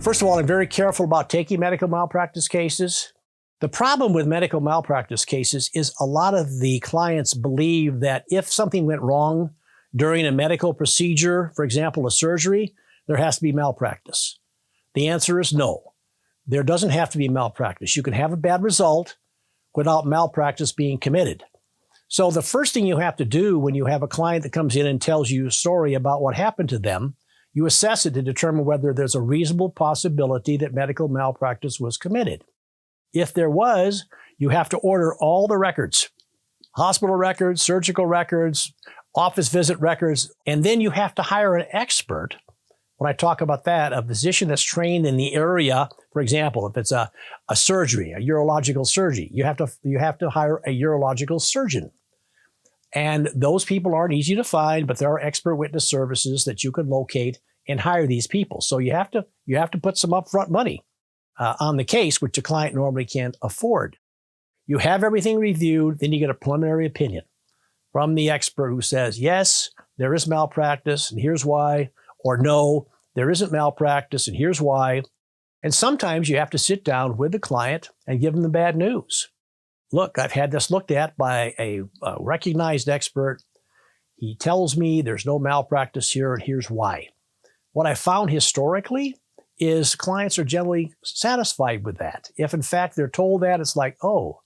First of all, I'm very careful about taking medical malpractice cases. The problem with medical malpractice cases is a lot of the clients believe that if something went wrong during a medical procedure, for example, a surgery, there has to be malpractice. The answer is no. There doesn't have to be malpractice. You can have a bad result without malpractice being committed. So the first thing you have to do when you have a client that comes in and tells you a story about what happened to them, you assess it to determine whether there's a reasonable possibility that medical malpractice was committed. If there was, you have to order all the records, hospital records, surgical records, office visit records, and then you have to hire an expert. When I talk about that, a physician that's trained in the area, for example, if it's a surgery, a urological surgery, you have to hire a urological surgeon. And those people aren't easy to find, but there are expert witness services that you can locate and hire these people. So you have to put some upfront money on the case, which a client normally can't afford. You have everything reviewed, then you get a preliminary opinion from the expert who says, yes, there is malpractice, and here's why, or no, there isn't malpractice, and here's why. And sometimes you have to sit down with the client and give them the bad news. Look, I've had this looked at by a recognized expert. He tells me there's no malpractice here, and here's why. What I found historically is clients are generally satisfied with that. If in fact they're told that, it's like, oh,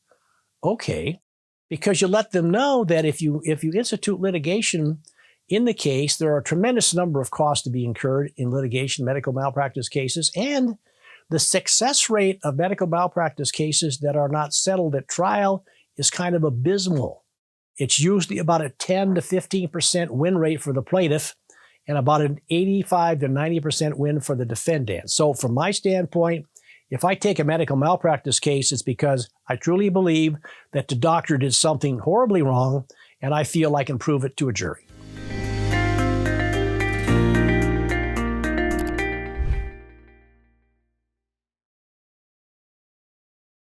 okay. Because you let them know that if you institute litigation in the case, there are a tremendous number of costs to be incurred in litigation, medical malpractice cases, and the success rate of medical malpractice cases that are not settled at trial is kind of abysmal. It's usually about a 10 to 15% win rate for the plaintiff and about an 85 to 90% win for the defendant. So from my standpoint, if I take a medical malpractice case, it's because I truly believe that the doctor did something horribly wrong, and I feel I can prove it to a jury.